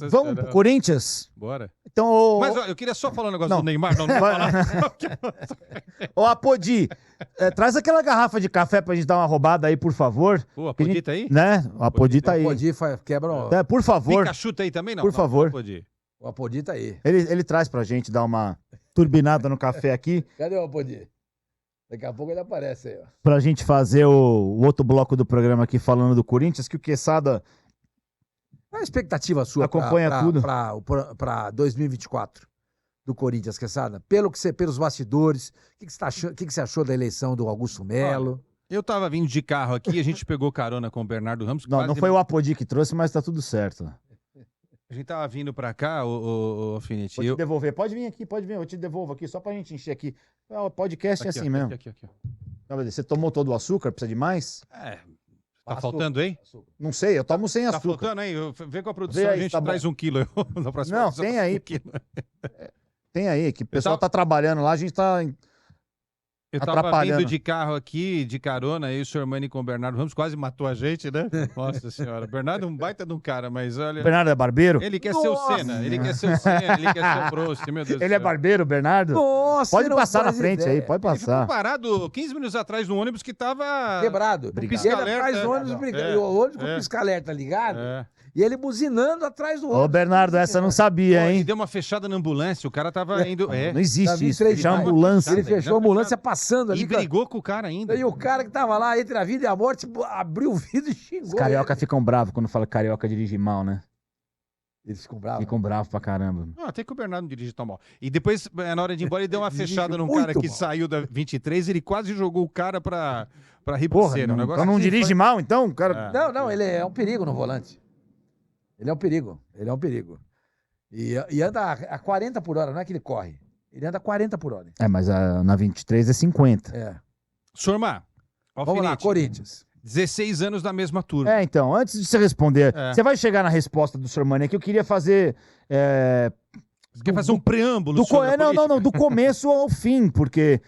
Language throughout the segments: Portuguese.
Vamos pro Corinthians? Bora. Então, Mas ó, eu queria só falar um negócio do Neymar. Não vou falar. Ô, Apodi, traz aquela garrafa de café pra gente dar uma roubada aí, por favor. Pô, Apodi tá aí? Né? O Apodi tá aí. O Apodi quebra o... Por favor. Pikachu tá aí também, não? Por favor. Apodi. O Apodi tá aí. Ele traz pra gente dar uma turbinada no café aqui. Cadê o Apodi? Daqui a pouco ele aparece aí, ó. Pra gente fazer o outro bloco do programa aqui falando do Corinthians, que o Quesada Qual a expectativa sua acompanha tudo para 2024 do Corinthians, Quesada? Pelos bastidores, o que você achou da eleição do Augusto Melo? Eu tava vindo de carro aqui, a gente pegou carona com o Bernardo Ramos. Não foi o Apodi que trouxe, mas tá tudo certo. A gente tava vindo pra cá, o Affinity. Vou te devolver. Pode vir aqui, pode vir. Eu te devolvo aqui, só pra gente encher aqui. O podcast aqui, é assim mesmo. Aqui. Você tomou todo o açúcar? Precisa de mais? Tá faltando aí? Não sei, eu tomo sem açúcar. Tá faltando aí? Vê com a produção, aí, a gente tá traz 1 quilo. Na próxima Não, edição, tem aí. 1 quilo. Tem aí, que o pessoal tá trabalhando lá, a gente tá Eu tava atrapalhando. vindo de carro aqui, de carona, aí o senhor Mani com o Bernardo Ramos quase matou a gente, né? Nossa senhora. Bernardo é um baita de um cara, mas olha... O Bernardo é barbeiro? Ele quer ser o Senna, ele quer ser o Senna, ele quer ser o Prost, meu Deus do Ele é céu. barbeiro, Bernardo? Nossa, Pode passar na frente aí, pode Ele ficou passar. parado 15 minutos atrás no ônibus que tava... Quebrado. Obrigado. E ele atrás do ônibus, o ônibus com o pisca-alerta ligado, e ele buzinando atrás do ônibus. Ô, Bernardo, essa eu não sabia, Ele hein? deu uma fechada na ambulância, o cara tava indo... Não existe isso, três fechar vezes. ambulância. Ele fechou a ambulância passando ali. E brigou com o cara ainda. E o cara que tava lá entre a vida e a morte abriu o vidro e xingou. Os carioca ficam bravos quando fala que carioca dirige mal, né? Eles ficam bravos. Ficam bravos pra caramba. Não, até que o Bernardo não dirige tão mal. E depois, na hora de ir embora, ele deu uma fechada num muito cara que mal. saiu da 23, ele quase jogou o cara pra Porra, ribanceira. então não dirige mal, então? O cara... Não, ele é um perigo no volante. Ele é um perigo. E anda a 40 por hora, não é que ele corre. Ele anda a 40 por hora. Mas na 23 é 50. É. Sormar, Vamos lá, Corinthians. 16 anos da mesma turma. Então, antes de você responder, você vai chegar na resposta do Sr. Mani, que eu queria fazer... Você quer fazer um preâmbulo sobre a Não, política? do começo ao fim, porque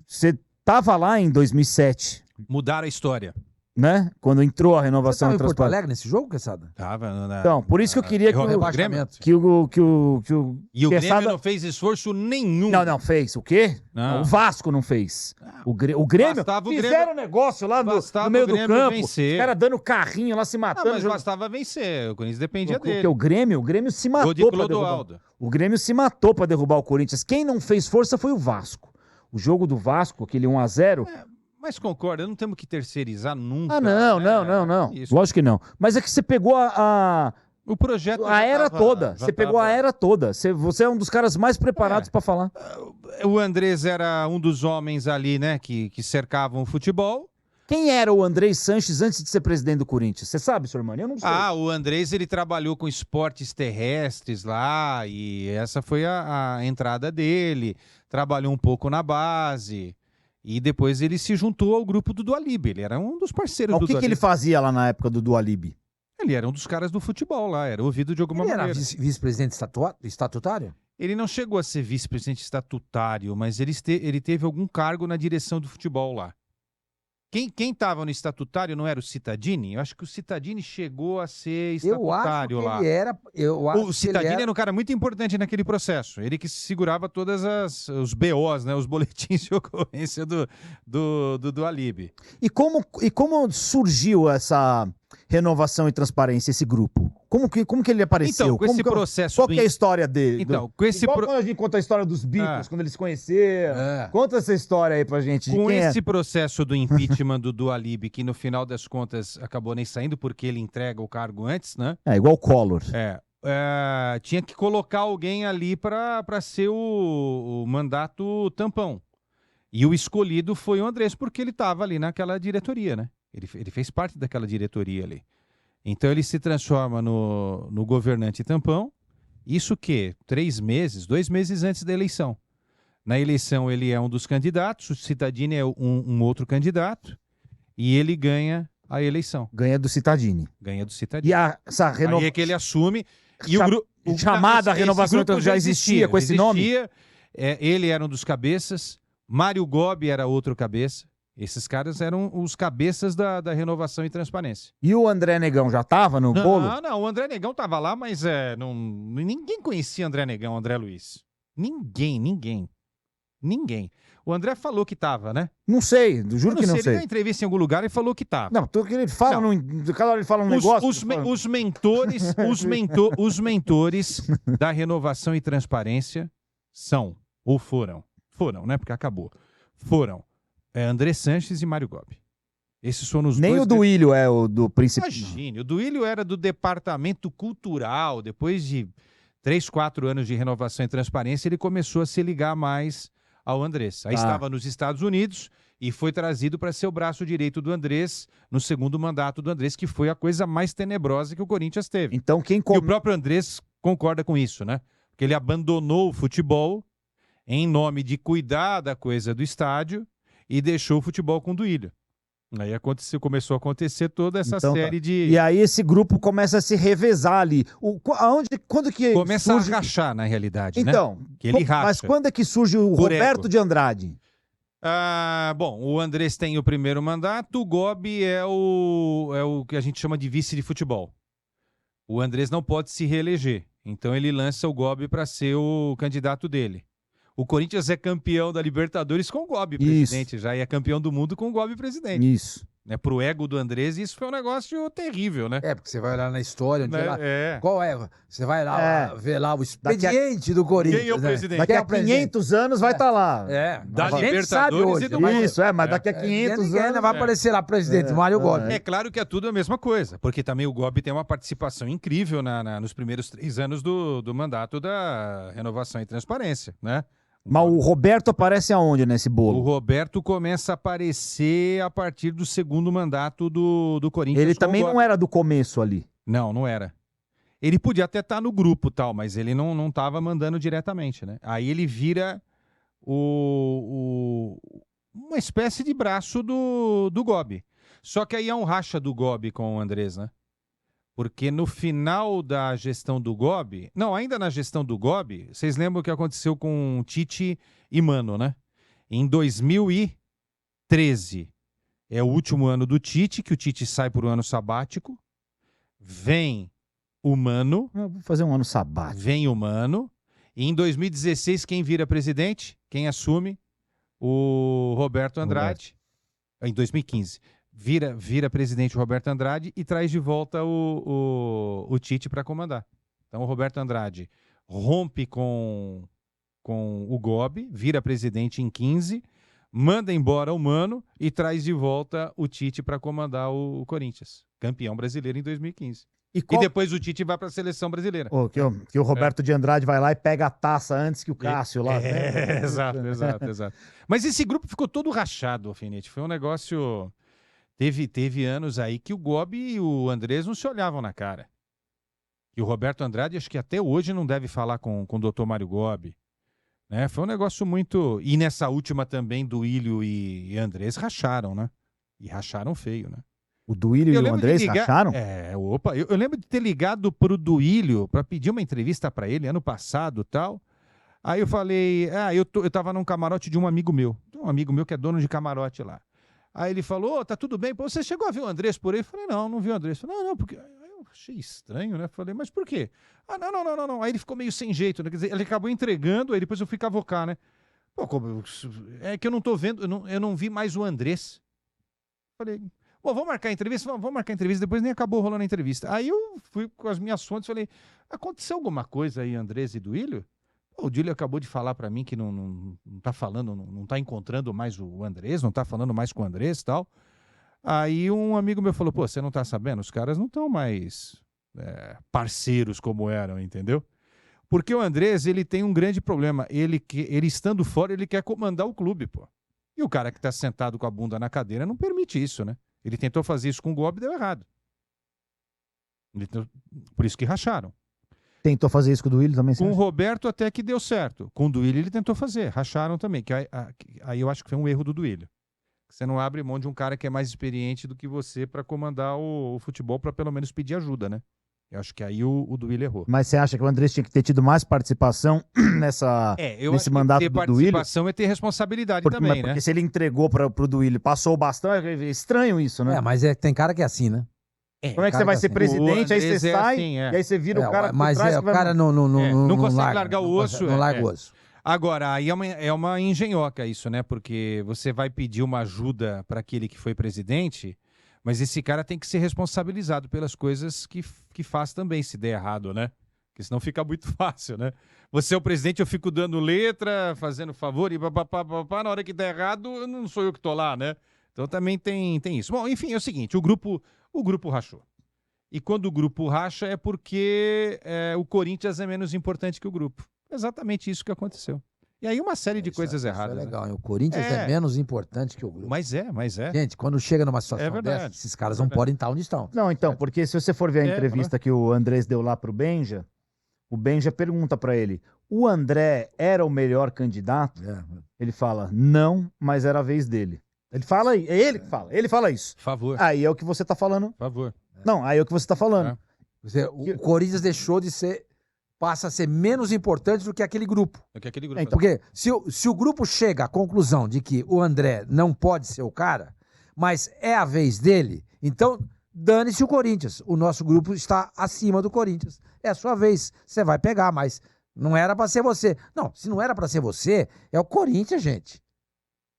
você tava lá em 2007, Mudaram a história. né? Quando entrou a Você renovação estava e em Porto transparência. Alegre nesse jogo, Quesada? Tava na... Então, por isso que eu queria que o o Grêmio. E o Quesada- Grêmio não fez esforço nenhum. Não, fez. O quê? Não. O Vasco não fez. O Grêmio Bastava o fizeram Grêmio- negócio lá bastava no meio o do Grêmio campo. vencer. Os caras dando carrinho lá, se Não, matando. mas bastava vencer. O Corinthians dependia Porque dele. o Grêmio se Gol de matou pra derrubar. Clodoaldo. O Grêmio se matou pra derrubar o Corinthians. Quem não fez força foi o Vasco. O jogo do Vasco, aquele 1-0... Mas concorda, não temos que terceirizar nunca. Não. Isso. Lógico que não. Mas é que você pegou O projeto a já era tava- toda. já Você pegou tava- a era toda. Você é um dos caras mais preparados pra falar. O Andrés era um dos homens ali, né, que cercavam o futebol. Quem era o Andrés Sanches antes de ser presidente do Corinthians? Você sabe, Sr. Mani? Eu não sei. O Andrés, ele trabalhou com esportes terrestres lá, e essa foi a entrada dele. Trabalhou um pouco na base, e depois ele se juntou ao grupo do Dualib. Ele era um dos parceiros Mas do o que Dualib. ele fazia lá na época do Dualib? Ele era um dos caras do futebol lá, era ouvido de alguma Ele era maneira. vice-presidente estatutário? Ele não chegou a ser vice-presidente estatutário, mas ele teve algum cargo na direção do futebol lá. Quem estava no estatutário não era o Cittadini? Eu acho que o Cittadini chegou a ser Eu acho que estatutário lá. ele era... O Cittadini era um cara muito importante naquele processo. Ele que segurava todas os BOs, né, os boletins de ocorrência do Alib. E como surgiu essa renovação e transparência, esse grupo? Como que ele apareceu? Então, com esse processo... Qual que é a história dele? Então, com esse Igual quando a gente conta a história dos Beatles, quando eles se conheceram. Conta essa história aí pra gente. Com esse processo do impeachment do Alib, que no final das contas acabou nem saindo porque ele entrega o cargo antes, né? Igual o Collor. Tinha que colocar alguém ali para ser o mandato tampão. E o escolhido foi o Andrés, porque ele estava ali naquela diretoria, né? Ele fez parte daquela diretoria ali. Então ele se transforma no governante tampão. Isso que? 2 meses antes da eleição. Na eleição ele é um dos candidatos, o Cittadini é um outro candidato, e ele ganha a eleição. Ganha do Cittadini. Ganha do Cittadini. E essa renovação... Aí é que ele assume... chamada renovação grupo já existia com esse nome? Ele era um dos cabeças, Mário Gobi era outro cabeça, Esses caras eram os cabeças da renovação e transparência. E o André Negão já tava no bolo? Não, o André Negão tava lá, mas ninguém conhecia André Negão, André Luiz. Ninguém. O André falou que tava, né? Não sei, juro que não Ele sei. deu entrevista em algum lugar e falou que tava. Não, ele fala cada hora ele fala um negócio. Os mentores da renovação e transparência são, ou foram, né? Porque acabou. Foram André Sanches e Mário Gobi. Esses foram os Nem dois. o Duílio é o do príncipe. Imagine, o Duílio era do departamento cultural. Depois de 3, 4 anos de renovação e transparência, ele começou a se ligar mais ao Andrés. Aí estava nos Estados Unidos e foi trazido para ser o braço direito do Andrés no segundo mandato do Andrés, que foi a coisa mais tenebrosa que o Corinthians teve. Então E o próprio Andrés concorda com isso, né? Porque ele abandonou o futebol em nome de cuidar da coisa do estádio e deixou o futebol com o Duílio. Aí começou a acontecer toda essa série de... E aí esse grupo começa a se revezar ali. Quando que Começa surge... a rachar, na realidade, então, né? Que ele racha. Mas quando é que surge o Roberto de Andrade? Bom, o Andrés tem o primeiro mandato, o Gobi é o que a gente chama de vice de futebol. O Andrés não pode se reeleger, então ele lança o Gobi para ser o candidato dele. O Corinthians é campeão da Libertadores com o Gobi presidente, já é campeão do mundo com o Gobi presidente. Isso. Pro ego do Andrés, isso foi um negócio terrível, né? Porque você vai olhar na história, onde lá, É. qual é? Você vai lá ver lá o expediente do Corinthians. Quem é o presidente? Daqui a 500 anos vai estar lá. Da a gente sabe Libertadores hoje, e do mas- mundo. Isso, mas daqui a 500 ninguém anos... vai aparecer lá, presidente Mário Gobi. É claro que é tudo a mesma coisa, porque também o Gobi tem uma participação incrível nos primeiros 3 anos do mandato da renovação e transparência, né? Mas o Roberto aparece aonde nesse O bolo? Roberto começa a aparecer a partir do segundo mandato do Corinthians. Ele com o também Gobi. não era do começo ali. Não era. Ele podia até estar no grupo e tal, mas ele não estava mandando diretamente, né? Aí ele vira uma espécie de braço do Gobi. Só que aí é um racha do Gobi com o Andrés, né? Porque no final da gestão do Gobi... Não, ainda na gestão do Gobi, vocês lembram o que aconteceu com Tite e Mano, né? Em 2013, é o último ano do Tite, que o Tite sai por um ano sabático. Vem o Mano. Eu vou fazer um ano sabático. Vem o Mano. E em 2016, quem vira presidente? Quem assume? O Roberto Andrade. Em 2015. Vira presidente o Roberto Andrade e traz de volta o Tite para comandar. Então o Roberto Andrade rompe com o Gobi, vira presidente em 15, manda embora o Mano e traz de volta o Tite para comandar o Corinthians. Campeão brasileiro em 2015. E depois o Tite vai para a seleção brasileira. Que o Roberto de Andrade vai lá e pega a taça antes que o Cássio lá. Exato. Mas esse grupo ficou todo rachado, Alfinete. Foi um negócio... Teve anos aí que o Gobi e o Andrés não se olhavam na cara. E o Roberto Andrade, acho que até hoje não deve falar com o doutor Mário Gobi. Né? Foi um negócio muito... E nessa última também, Duílio e Andrés racharam, né? E racharam feio, né? O Duílio e o Andrés racharam? Eu lembro de ter ligado pro Duílio para pedir uma entrevista para ele ano passado e tal. Aí eu falei, eu tava num camarote de um amigo meu que é dono de camarote lá. Aí ele falou, tá tudo bem, pô, você chegou a ver o Andrés por aí? Eu falei, não vi o Andrés. Eu falei, não, porque... Aí eu achei estranho, né? Falei, mas por quê? Não. Aí ele ficou meio sem jeito, né? Quer dizer, ele acabou entregando, aí depois eu fui cavocar, né? Pô, é que eu não tô vendo, eu não vi mais o Andrés. Falei, bom, vamos marcar a entrevista? Vamos marcar a entrevista, depois nem acabou rolando a entrevista. Aí eu fui com as minhas fontes, falei, aconteceu alguma coisa aí, Andrés e Duílio? O Duílio acabou de falar para mim que não tá falando, não tá encontrando mais o Andrés, não tá falando mais com o Andrés e tal. Aí um amigo meu falou, pô, você não tá sabendo? Os caras não estão mais parceiros como eram, entendeu? Porque o Andrés, ele tem um grande problema. Ele estando fora, ele quer comandar o clube, pô. E o cara que tá sentado com a bunda na cadeira não permite isso, né? Ele tentou fazer isso com o Gobi e deu errado. Por isso que racharam. Tentou fazer isso com o Duílio também? Com o Roberto até que deu certo. Com o Duílio ele tentou fazer. Racharam também. Aí eu acho que foi um erro do Duílio. Você não abre mão de um cara que é mais experiente do que você para comandar o futebol, para pelo menos pedir ajuda, né? Eu acho que aí o Duílio errou. Mas você acha que o Andrés tinha que ter tido mais participação Eu nesse acho mandato que ter do Duílio? participação é ter responsabilidade Porque, também, porque né? se ele entregou pro Duílio e passou o bastão, é estranho isso, né? Mas tem cara que é assim, né? Como é que você cara vai que ser assim. presidente, O aí você Andrés é sai, assim, e aí você vira o cara por Mas trás o que vai... cara não não consegue larga, largar o não osso, consegue, não larga o osso. Agora, aí é uma engenhoca isso, né? Porque você vai pedir uma ajuda para aquele que foi presidente, mas esse cara tem que ser responsabilizado pelas coisas que faz também, se der errado, né? Porque senão fica muito fácil, né? Você é o presidente, eu fico dando letra, fazendo favor, e papapá, na hora que der errado, não sou eu que tô lá, né? Então também tem isso. Bom, enfim, é o seguinte, o grupo rachou. E quando o grupo racha é porque o Corinthians é menos importante que o grupo. Exatamente isso que aconteceu. E aí uma série de coisas erradas. Isso é né? legal, hein? O Corinthians é menos importante que o grupo. Mas é. Gente, quando chega numa É situação verdade. dessa, esses caras não podem estar onde estão. Não, então, porque se você for ver a entrevista que o Andrés deu lá pro Benja, o Benja pergunta pra ele, o André era o melhor candidato? Ele fala, não, mas era a vez dele. Ele fala, é ele que fala, ele fala isso. Favor. Aí é o que você tá falando. Favor. Não, aí é o que você tá falando. O Corinthians deixou de ser, passa a ser menos importante do que aquele grupo. Então. Porque se o grupo chega à conclusão de que o André não pode ser o cara, mas é a vez dele, então dane-se o Corinthians. O nosso grupo está acima do Corinthians. É a sua vez. Você vai pegar, mas não era para ser você. Não, se não era para ser você, é o Corinthians, gente.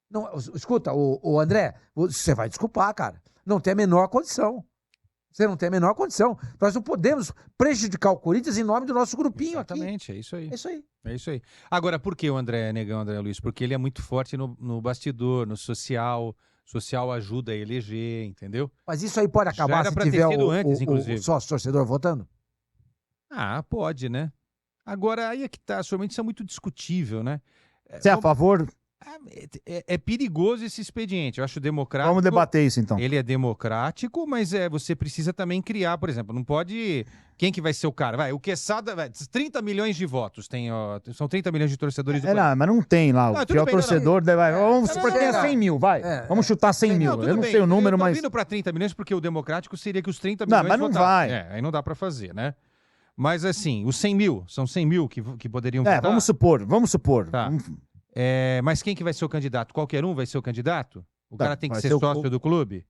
Não, escuta, o André, você vai desculpar, cara. Não tem a menor condição. Você não tem a menor condição. Nós não podemos prejudicar o Corinthians em nome do nosso grupinho. Exatamente, aqui. é isso aí. É isso aí. É isso aí. Agora, por que o André negão, André Luiz? Porque ele é muito forte no bastidor, no social. Social ajuda a eleger, entendeu? Mas isso aí pode Já acabar era se pra tiver ter sido antes, inclusive. o sócio torcedor votando? Ah, pode, né? Agora, aí é que tá. Somente isso é muito discutível, né? Você é a favor? É perigoso esse expediente. Eu acho democrático. Vamos debater isso, então. Ele é democrático, mas você precisa também criar, por exemplo, não pode... Quem que vai ser o cara? Vai, o Quesada... 30 milhões de votos, são 30 milhões de torcedores do Corinthians. Não, mas não tem lá. O fiel torcedor... Vamos supor que tenha 100 mil, vai. Vamos chutar 100 mil. Eu não sei o número, mas... Eu tô vindo para 30 milhões porque o democrático seria que os 30 Não, milhões mas não votassem. vai. Aí não dá para fazer, né? Mas assim, os 100 mil, são 100 mil que poderiam votar. Vamos supor. Tá. Mas quem que vai ser o candidato? Qualquer um vai ser o candidato? O cara tem que ser sócio do clube?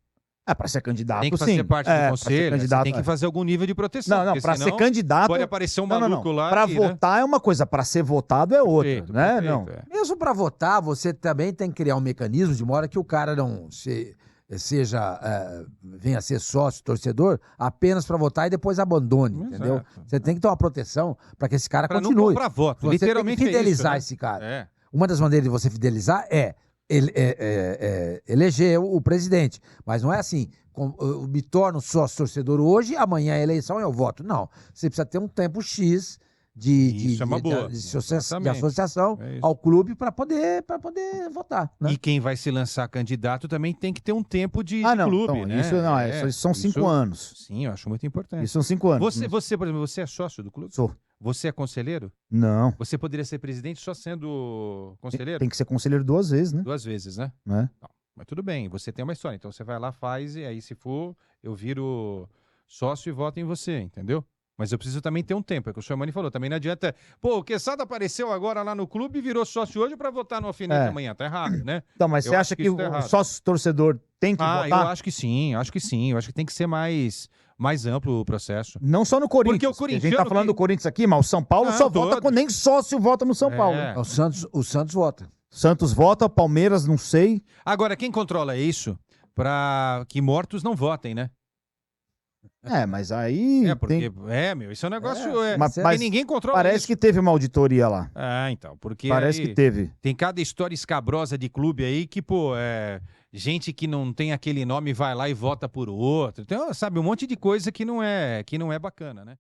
Para ser candidato, tem que sim. fazer parte do conselho, você tem que é. fazer algum nível de proteção. Não, para ser candidato... Pode aparecer um maluco lá... Para votar é uma coisa, para ser votado é outra, Perfeito, né? perfeito, Não. Mesmo para votar, você também tem que criar um mecanismo de modo que o cara não venha a ser sócio, torcedor, apenas para votar e depois abandone, entendeu? Você tem que ter uma proteção para que esse cara continue. Não comprar voto, você literalmente tem que fidelizar é isso, esse cara. É. Uma das maneiras de você fidelizar é eleger o presidente. Mas não é assim, eu me torno sócio torcedor hoje, amanhã a eleição eu voto. Não, você precisa ter um tempo X de associação ao clube para poder votar. Né? E quem vai se lançar candidato também tem que ter um tempo de clube, então, né? Isso são 5 anos. Sim, eu acho muito importante. Isso são 5 anos. Você, por exemplo, você é sócio do clube? Sou. Você é conselheiro? Não. Você poderia ser presidente só sendo conselheiro? Tem que ser conselheiro 2 vezes, né? 2 vezes, né? Não. Mas tudo bem, você tem uma história. Então você vai lá, faz, e aí se for, eu viro sócio e voto em você, entendeu? Mas eu preciso também ter um tempo, é o que o senhor Mani falou. Também não adianta... Pô, o Quesada apareceu agora lá no clube e virou sócio hoje para votar no alfinete amanhã. Tá errado, né? Então, mas você acha que o sócio-torcedor tem que votar? Eu acho que sim. Eu acho que tem que ser mais amplo o processo. Não só no Corinthians. Porque o Corinthians... A gente tá falando do Corinthians aqui, mas o São Paulo só vota quando nem sócio vota no São Paulo. O Santos vota. Santos vota, Palmeiras, não sei. Agora, quem controla isso para que mortos não votem, né? Mas aí... Isso é um negócio... Mas ninguém controla parece isso. que teve uma auditoria lá. Então, porque... Parece que teve. Tem cada história escabrosa de clube aí que, gente que não tem aquele nome vai lá e vota por outro. Então, sabe, um monte de coisa que não é bacana, né?